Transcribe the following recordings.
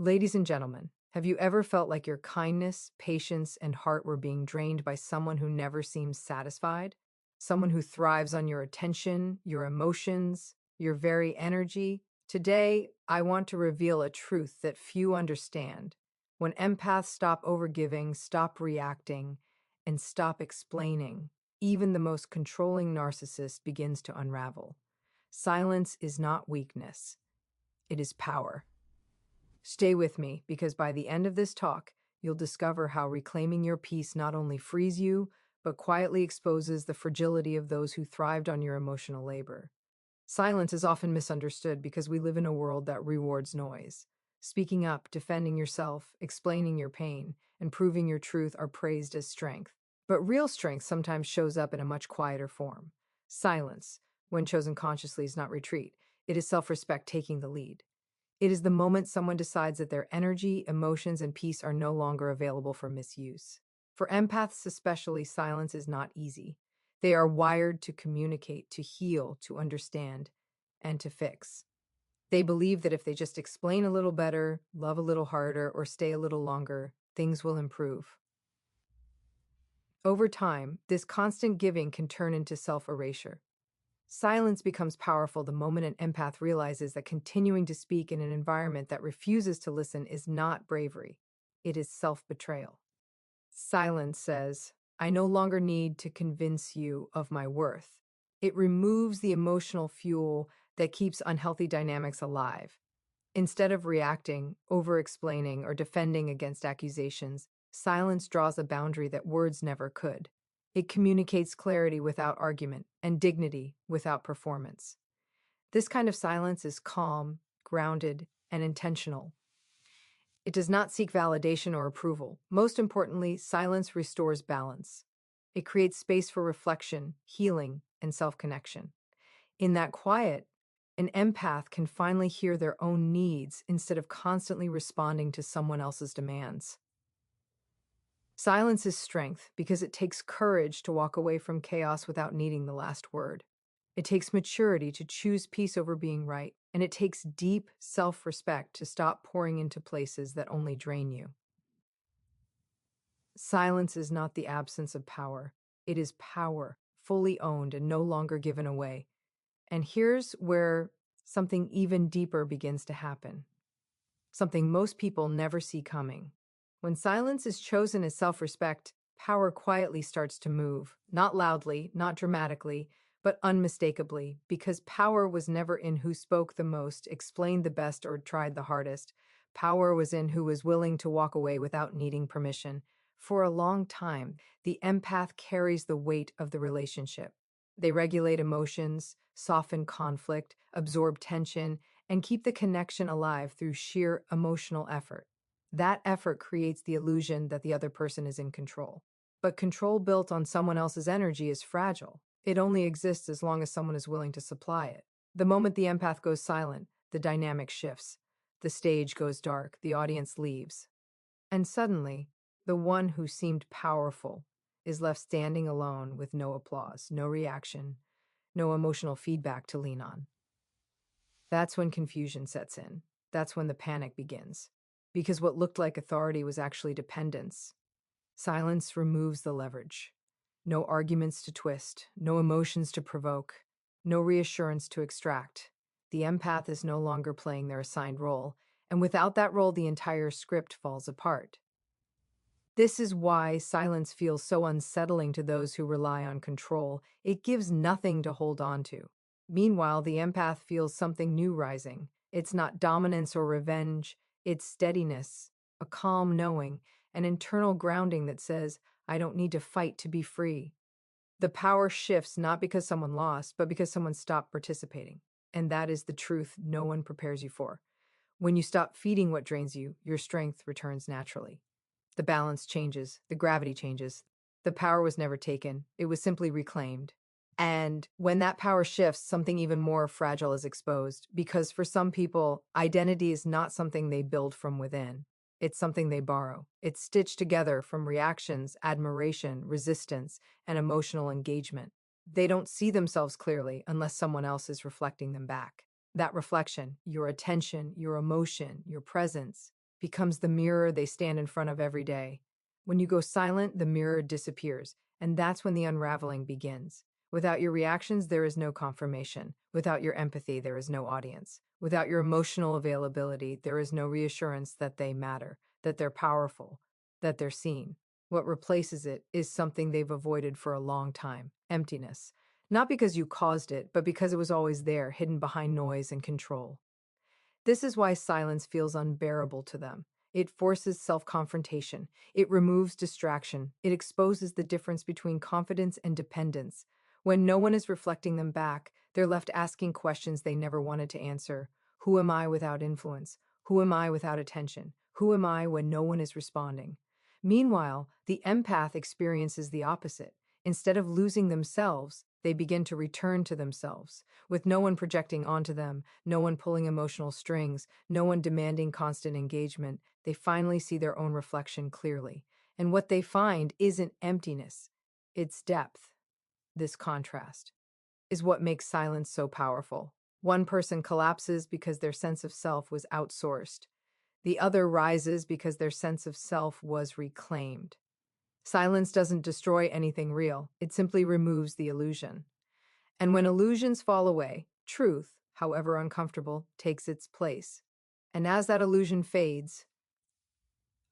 Ladies and gentlemen, have you ever felt like your kindness, patience, and heart were being drained by someone who never seems satisfied? Someone who thrives on your attention, your emotions, your very energy? Today, I want to reveal a truth that few understand. When empaths stop overgiving, stop reacting, and stop explaining, even the most controlling narcissist begins to unravel. Silence is not weakness, it is power. Stay with me, because by the end of this talk, you'll discover how reclaiming your peace not only frees you, but quietly exposes the fragility of those who thrived on your emotional labor. Silence is often misunderstood because we live in a world that rewards noise. Speaking up, defending yourself, explaining your pain, and proving your truth are praised as strength. But real strength sometimes shows up in a much quieter form. Silence, when chosen consciously, is not retreat. It is self-respect taking the lead. It is the moment someone decides that their energy, emotions, and peace are no longer available for misuse. For empaths especially, silence is not easy. They are wired to communicate, to heal, to understand, and to fix. They believe that if they just explain a little better, love a little harder, or stay a little longer, things will improve. Over time, this constant giving can turn into self-erasure. Silence becomes powerful the moment an empath realizes that continuing to speak in an environment that refuses to listen is not bravery. It is self-betrayal. Silence says, I no longer need to convince you of my worth. It removes the emotional fuel that keeps unhealthy dynamics alive. Instead of reacting, over-explaining, or defending against accusations, silence draws a boundary that words never could. It communicates clarity without argument and dignity without performance. This kind of silence is calm, grounded, and intentional. It does not seek validation or approval. Most importantly, silence restores balance. It creates space for reflection, healing, and self-connection. In that quiet, an empath can finally hear their own needs instead of constantly responding to someone else's demands. Silence is strength because it takes courage to walk away from chaos without needing the last word. It takes maturity to choose peace over being right, and it takes deep self-respect to stop pouring into places that only drain you. Silence is not the absence of power. It is power, fully owned and no longer given away. And here's where something even deeper begins to happen. Something most people never see coming. When silence is chosen as self-respect, power quietly starts to move, not loudly, not dramatically, but unmistakably, because power was never in who spoke the most, explained the best, or tried the hardest. Power was in who was willing to walk away without needing permission. For a long time, the empath carries the weight of the relationship. They regulate emotions, soften conflict, absorb tension, and keep the connection alive through sheer emotional effort. That effort creates the illusion that the other person is in control. But control built on someone else's energy is fragile. It only exists as long as someone is willing to supply it. The moment the empath goes silent, the dynamic shifts. The stage goes dark, the audience leaves. And suddenly, the one who seemed powerful is left standing alone with no applause, no reaction, no emotional feedback to lean on. That's when confusion sets in. That's when the panic begins. Because what looked like authority was actually dependence. Silence removes the leverage. No arguments to twist, no emotions to provoke, no reassurance to extract. The empath is no longer playing their assigned role, and without that role, the entire script falls apart. This is why silence feels so unsettling to those who rely on control. It gives nothing to hold on to. Meanwhile, the empath feels something new rising. It's not dominance or revenge, it's steadiness, a calm knowing, an internal grounding that says, I don't need to fight to be free. The power shifts not because someone lost, but because someone stopped participating. And that is the truth no one prepares you for. When you stop feeding what drains you, your strength returns naturally. The balance changes, the gravity changes. The power was never taken, it was simply reclaimed. And when that power shifts, something even more fragile is exposed, because for some people, identity is not something they build from within. It's something they borrow. It's stitched together from reactions, admiration, resistance, and emotional engagement. They don't see themselves clearly unless someone else is reflecting them back. That reflection, your attention, your emotion, your presence, becomes the mirror they stand in front of every day. When you go silent, the mirror disappears, and that's when the unraveling begins. Without your reactions, there is no confirmation. Without your empathy, there is no audience. Without your emotional availability, there is no reassurance that they matter, that they're powerful, that they're seen. What replaces it is something they've avoided for a long time: emptiness. Not because you caused it, but because it was always there, hidden behind noise and control. This is why silence feels unbearable to them. It forces self confrontation. It removes distraction. It exposes the difference between confidence and dependence. When no one is reflecting them back, they're left asking questions they never wanted to answer. Who am I without influence? Who am I without attention? Who am I when no one is responding? Meanwhile, the empath experiences the opposite. Instead of losing themselves, they begin to return to themselves, with no one projecting onto them, no one pulling emotional strings, no one demanding constant engagement. They finally see their own reflection clearly. And what they find isn't emptiness, it's depth. This contrast is what makes silence so powerful. One person collapses because their sense of self was outsourced. The other rises because their sense of self was reclaimed. Silence doesn't destroy anything real, it simply removes the illusion. And when illusions fall away, truth, however uncomfortable, takes its place. And as that illusion fades,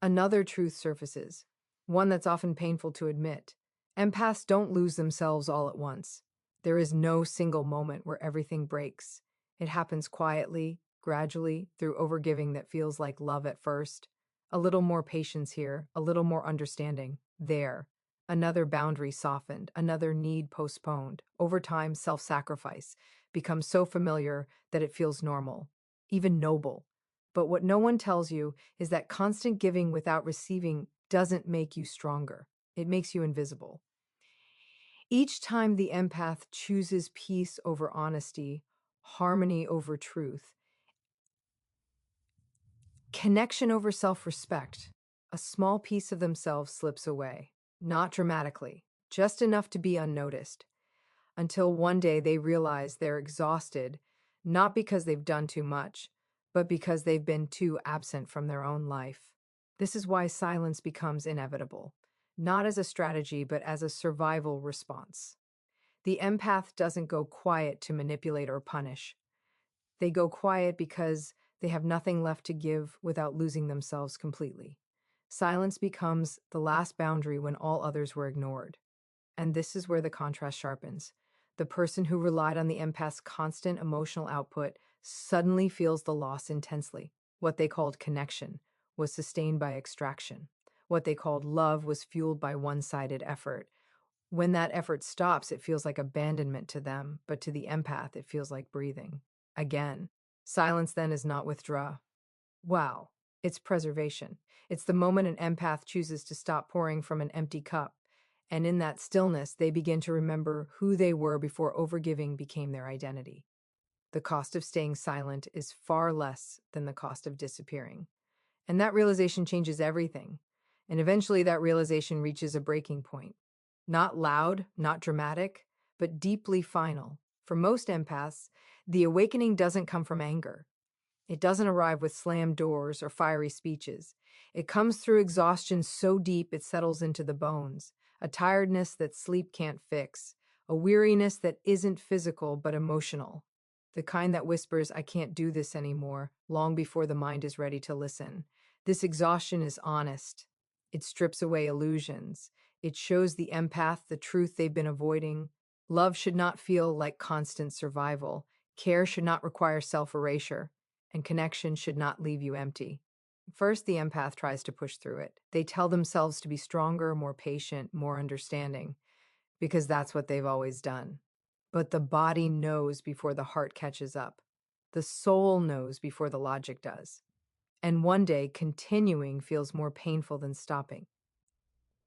another truth surfaces, one that's often painful to admit. Empaths don't lose themselves all at once. There is no single moment where everything breaks. It happens quietly, gradually, through overgiving that feels like love at first. A little more patience here, a little more understanding there. Another boundary softened, another need postponed. Over time, self sacrifice becomes so familiar that it feels normal, even noble. But what no one tells you is that constant giving without receiving doesn't make you stronger, it makes you invisible. Each time the empath chooses peace over honesty, harmony over truth, connection over self respect, a small piece of themselves slips away. Not dramatically, just enough to be unnoticed, until one day they realize they're exhausted, not because they've done too much, but because they've been too absent from their own life. This is why silence becomes inevitable, not as a strategy, but as a survival response. The empath doesn't go quiet to manipulate or punish. They go quiet because they have nothing left to give without losing themselves completely. Silence becomes the last boundary when all others were ignored. And this is where the contrast sharpens. The person who relied on the empath's constant emotional output suddenly feels the loss intensely. What they called connection was sustained by extraction. What they called love was fueled by one-sided effort. When that effort stops, it feels like abandonment to them, but to the empath, it feels like breathing. Again, silence then is not withdraw. Wow, it's preservation. It's the moment an empath chooses to stop pouring from an empty cup. And in that stillness, they begin to remember who they were before overgiving became their identity. The cost of staying silent is far less than the cost of disappearing. And that realization changes everything. And eventually, that realization reaches a breaking point. Not loud, not dramatic, but deeply final. For most empaths, the awakening doesn't come from anger. It doesn't arrive with slammed doors or fiery speeches. It comes through exhaustion so deep it settles into the bones, a tiredness that sleep can't fix, a weariness that isn't physical but emotional, the kind that whispers, "I can't do this anymore," long before the mind is ready to listen. This exhaustion is honest. It strips away illusions. It shows the empath the truth they've been avoiding. Love should not feel like constant survival. Care should not require self-erasure, and connection should not leave you empty. First, the empath tries to push through it. They tell themselves to be stronger, more patient, more understanding, because that's what they've always done. But the body knows before the heart catches up. The soul knows before the logic does. And one day, continuing feels more painful than stopping.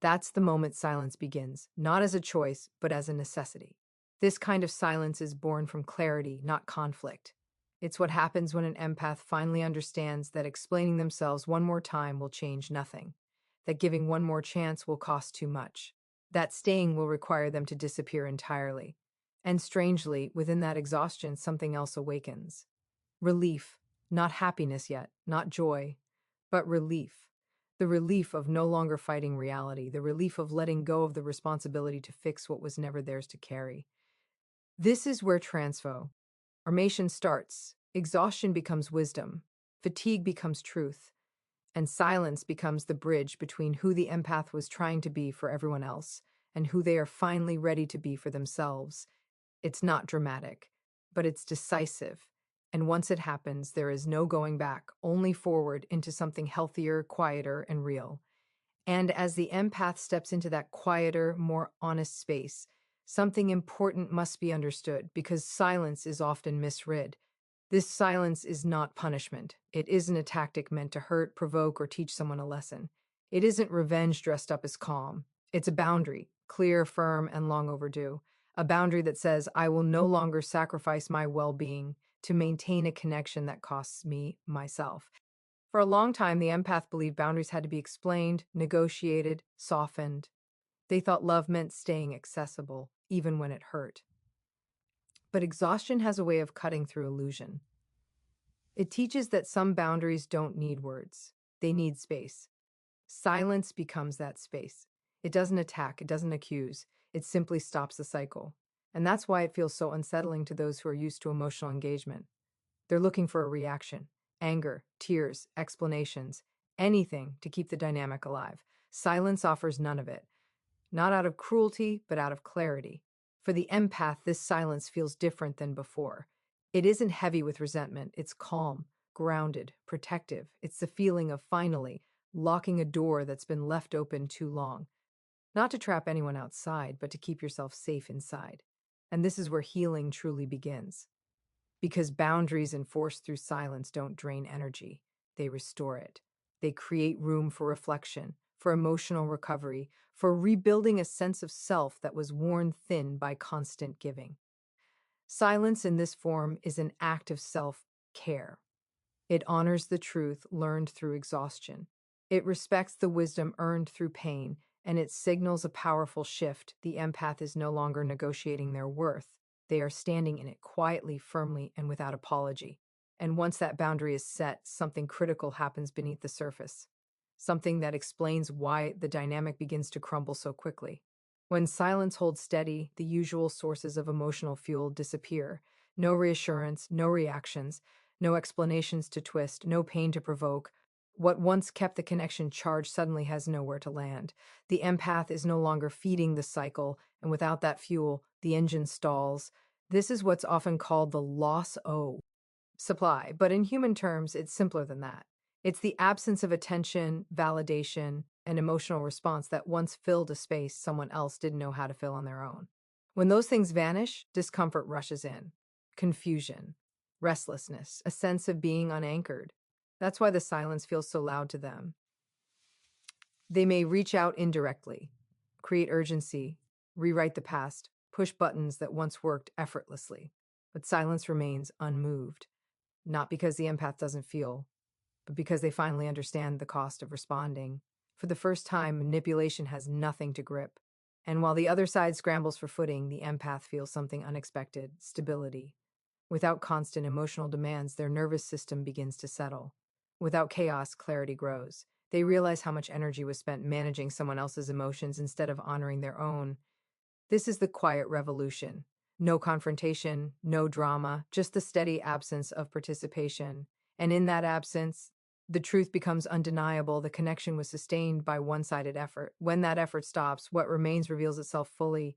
That's the moment silence begins, not as a choice, but as a necessity. This kind of silence is born from clarity, not conflict. It's what happens when an empath finally understands that explaining themselves one more time will change nothing, that giving one more chance will cost too much, that staying will require them to disappear entirely. And strangely, within that exhaustion, something else awakens. Relief, not happiness yet, not joy, but relief. The relief of no longer fighting reality, the relief of letting go of the responsibility to fix what was never theirs to carry. This is where transformation starts. Exhaustion becomes wisdom, fatigue becomes truth, and silence becomes the bridge between who the empath was trying to be for everyone else and who they are finally ready to be for themselves. It's not dramatic, but it's decisive. And once it happens, there is no going back, only forward into something healthier, quieter, and real. And as the empath steps into that quieter, more honest space, something important must be understood because silence is often misread. This silence is not punishment. It isn't a tactic meant to hurt, provoke, or teach someone a lesson. It isn't revenge dressed up as calm. It's a boundary, clear, firm, and long overdue. A boundary that says, I will no longer sacrifice my well being to maintain a connection that costs me myself. For a long time, the empath believed boundaries had to be explained, negotiated, softened. They thought love meant staying accessible, even when it hurt. But exhaustion has a way of cutting through illusion. It teaches that some boundaries don't need words, they need space. Silence becomes that space. It doesn't attack, it doesn't accuse, it simply stops the cycle. And that's why it feels so unsettling to those who are used to emotional engagement. They're looking for a reaction, anger, tears, explanations, anything to keep the dynamic alive. Silence offers none of it, not out of cruelty, but out of clarity. For the empath, this silence feels different than before. It isn't heavy with resentment, it's calm, grounded, protective. It's the feeling of finally locking a door that's been left open too long. Not to trap anyone outside, but to keep yourself safe inside. And this is where healing truly begins. Because boundaries enforced through silence don't drain energy, they restore it. They create room for reflection, for emotional recovery, for rebuilding a sense of self that was worn thin by constant giving. Silence in this form is an act of self-care. It honors the truth learned through exhaustion. It respects the wisdom earned through pain, and it signals a powerful shift. The empath is no longer negotiating their worth. They are standing in it quietly, firmly, and without apology. And once that boundary is set, something critical happens beneath the surface. Something that explains why the dynamic begins to crumble so quickly. When silence holds steady, the usual sources of emotional fuel disappear. No reassurance, no reactions, no explanations to twist, no pain to provoke. What once kept the connection charged suddenly has nowhere to land. The empath is no longer feeding the cycle, and without that fuel, the engine stalls. This is what's often called the loss O supply, but in human terms, it's simpler than that. It's the absence of attention, validation, and emotional response that once filled a space someone else didn't know how to fill on their own. When those things vanish, discomfort rushes in. Confusion, restlessness, a sense of being unanchored. That's why the silence feels so loud to them. They may reach out indirectly, create urgency, rewrite the past, push buttons that once worked effortlessly. But silence remains unmoved, not because the empath doesn't feel, but because they finally understand the cost of responding. For the first time, manipulation has nothing to grip. And while the other side scrambles for footing, the empath feels something unexpected: stability. Without constant emotional demands, their nervous system begins to settle. Without chaos, clarity grows. They realize how much energy was spent managing someone else's emotions instead of honoring their own. This is the quiet revolution. No confrontation, no drama, just the steady absence of participation. And in that absence, the truth becomes undeniable. The connection was sustained by one-sided effort. When that effort stops, what remains reveals itself fully.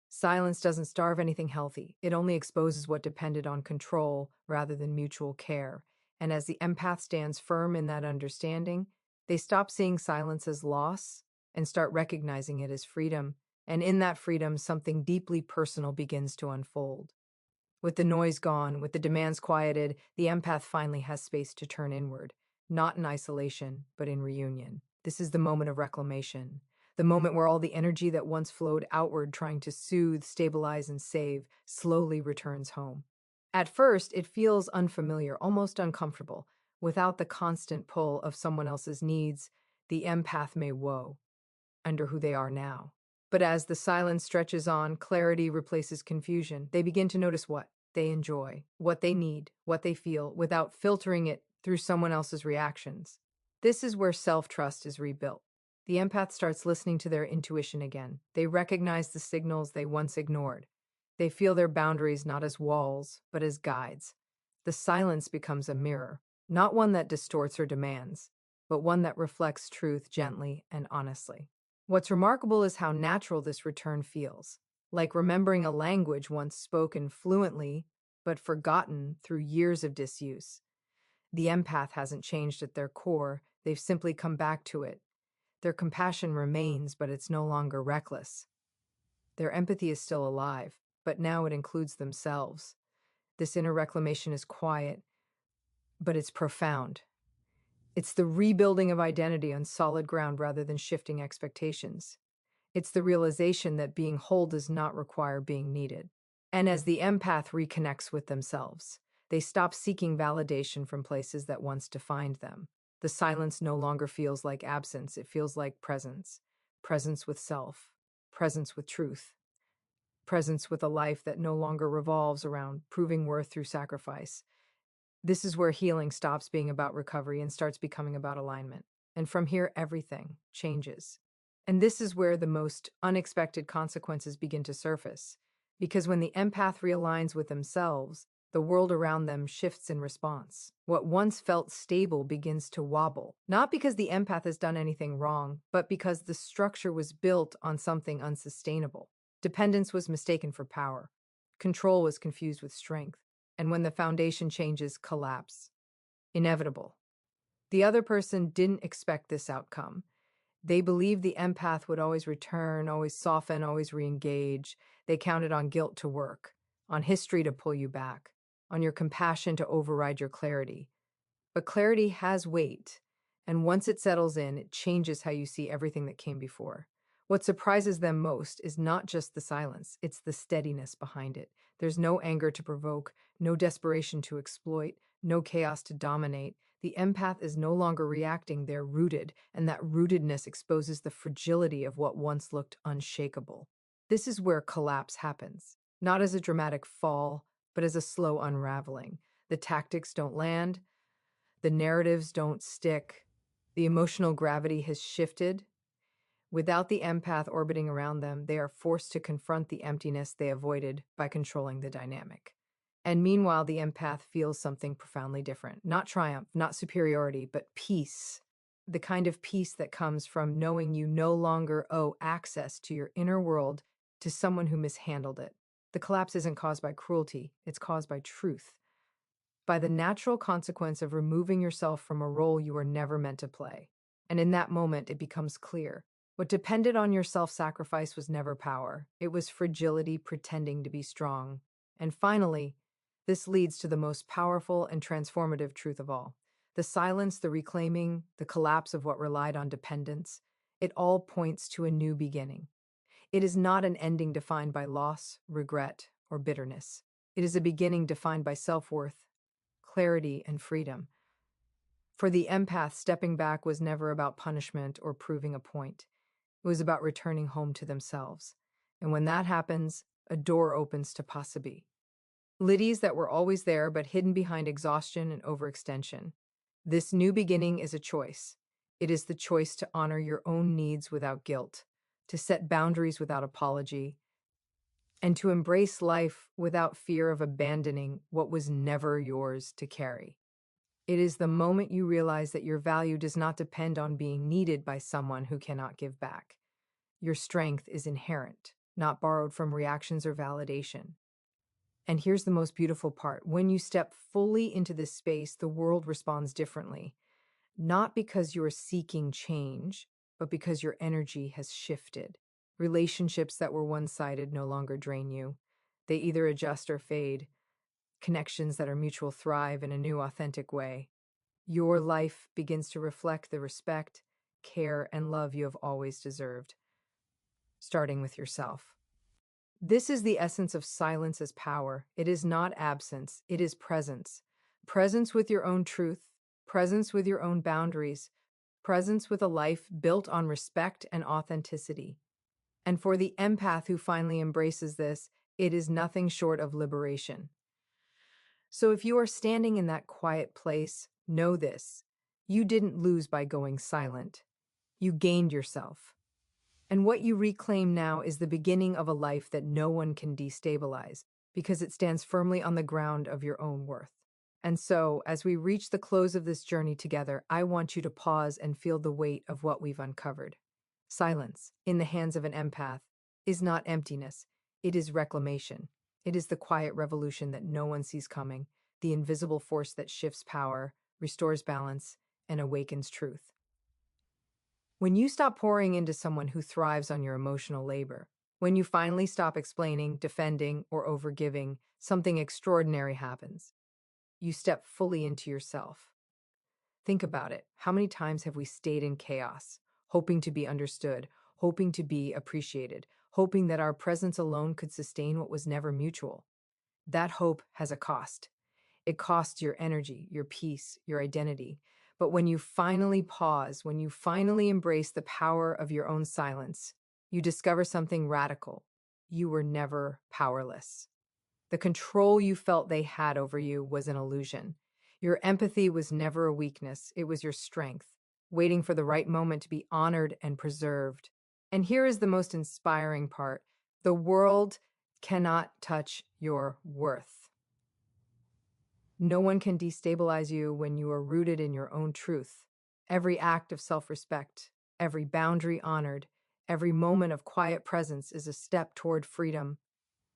Silence doesn't starve anything healthy. It only exposes what depended on control rather than mutual care. And as the empath stands firm in that understanding, they stop seeing silence as loss and start recognizing it as freedom. And in that freedom, something deeply personal begins to unfold. With the noise gone, with the demands quieted, the empath finally has space to turn inward, not in isolation, but in reunion. This is the moment of reclamation, the moment where all the energy that once flowed outward, trying to soothe, stabilize, and save, slowly returns home. At first, it feels unfamiliar, almost uncomfortable. Without the constant pull of someone else's needs, the empath may woe under who they are now. But as the silence stretches on, clarity replaces confusion. They begin to notice what they enjoy, what they need, what they feel, without filtering it through someone else's reactions. This is where self-trust is rebuilt. The empath starts listening to their intuition again. They recognize the signals they once ignored. They feel their boundaries not as walls, but as guides. The silence becomes a mirror, not one that distorts or demands, but one that reflects truth gently and honestly. What's remarkable is how natural this return feels, like remembering a language once spoken fluently, but forgotten through years of disuse. The empath hasn't changed at their core, they've simply come back to it. Their compassion remains, but it's no longer reckless. Their empathy is still alive, but now it includes themselves. This inner reclamation is quiet, but it's profound. It's the rebuilding of identity on solid ground rather than shifting expectations. It's the realization that being whole does not require being needed. And as the empath reconnects with themselves, they stop seeking validation from places that once defined them. The silence no longer feels like absence, it feels like presence. Presence with self, presence with truth, presence with a life that no longer revolves around proving worth through sacrifice. This is where healing stops being about recovery and starts becoming about alignment. And from here, everything changes. And this is where the most unexpected consequences begin to surface. Because when the empath realigns with themselves, the world around them shifts in response. What once felt stable begins to wobble, not because the empath has done anything wrong, but because the structure was built on something unsustainable. Dependence was mistaken for power. Control was confused with strength. And when the foundation changes, collapse. Inevitable. The other person didn't expect this outcome. They believed the empath would always return, always soften, always re-engage. They counted on guilt to work, on history to pull you back, on your compassion to override your clarity. But clarity has weight, and once it settles in, it changes how you see everything that came before. What surprises them most is not just the silence, it's the steadiness behind it. There's no anger to provoke, no desperation to exploit, no chaos to dominate. The empath is no longer reacting, they're rooted, and that rootedness exposes the fragility of what once looked unshakable. This is where collapse happens, not as a dramatic fall, but as a slow unraveling. The tactics don't land, the narratives don't stick, the emotional gravity has shifted. Without the empath orbiting around them, they are forced to confront the emptiness they avoided by controlling the dynamic. And meanwhile, the empath feels something profoundly different. Not triumph, not superiority, but peace. The kind of peace that comes from knowing you no longer owe access to your inner world to someone who mishandled it. The collapse isn't caused by cruelty, it's caused by truth, by the natural consequence of removing yourself from a role you were never meant to play. And in that moment, it becomes clear. What depended on your self-sacrifice was never power. It was fragility pretending to be strong. And finally, this leads to the most powerful and transformative truth of all. The silence, the reclaiming, the collapse of what relied on dependence, it all points to a new beginning. It is not an ending defined by loss, regret, or bitterness. It is a beginning defined by self-worth, clarity, and freedom. For the empath, stepping back was never about punishment or proving a point. It was about returning home to themselves. And when that happens, a door opens to possibility. Liddies that were always there but hidden behind exhaustion and overextension. This new beginning is a choice. It is the choice to honor your own needs without guilt, to set boundaries without apology, and to embrace life without fear of abandoning what was never yours to carry. It is the moment you realize that your value does not depend on being needed by someone who cannot give back. Your strength is inherent, not borrowed from reactions or validation. And here's the most beautiful part. When you step fully into this space, the world responds differently. Not because you are seeking change, but because your energy has shifted. Relationships that were one-sided no longer drain you. They either adjust or fade. Connections that are mutual thrive in a new, authentic way. Your life begins to reflect the respect, care, and love you have always deserved, starting with yourself. This is the essence of silence as power. It is not absence, it is presence. Presence with your own truth, presence with your own boundaries, presence with a life built on respect and authenticity. And for the empath who finally embraces this, it is nothing short of liberation. So if you are standing in that quiet place, know this. You didn't lose by going silent. You gained yourself. And what you reclaim now is the beginning of a life that no one can destabilize because it stands firmly on the ground of your own worth. And so, as we reach the close of this journey together, I want you to pause and feel the weight of what we've uncovered. Silence, in the hands of an empath, is not emptiness, it is reclamation. It is the quiet revolution that no one sees coming, the invisible force that shifts power, restores balance, and awakens truth. When you stop pouring into someone who thrives on your emotional labor, when you finally stop explaining, defending, or overgiving, something extraordinary happens. You step fully into yourself. Think about it. How many times have we stayed in chaos, hoping to be understood, hoping to be appreciated, hoping that our presence alone could sustain what was never mutual? That hope has a cost. It costs your energy, your peace, your identity. But when you finally pause, when you finally embrace the power of your own silence, you discover something radical. You were never powerless. The control you felt they had over you was an illusion. Your empathy was never a weakness, it was your strength, waiting for the right moment to be honored and preserved. And here is the most inspiring part: the world cannot touch your worth. No one can destabilize you when you are rooted in your own truth. Every act of self respect, every boundary honored, every moment of quiet presence is a step toward freedom.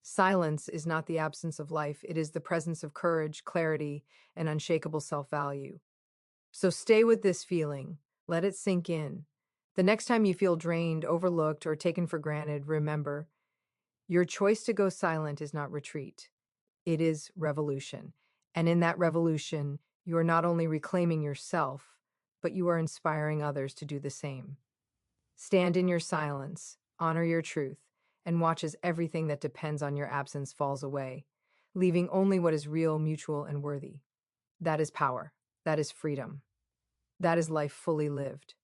Silence is not the absence of life, it is the presence of courage, clarity, and unshakable self value. So stay with this feeling, let it sink in. The next time you feel drained, overlooked, or taken for granted, remember your choice to go silent is not retreat, it is revolution. And in that revolution, you are not only reclaiming yourself, but you are inspiring others to do the same. Stand in your silence, honor your truth, and watch as everything that depends on your absence falls away, leaving only what is real, mutual, and worthy. That is power. That is freedom. That is life fully lived.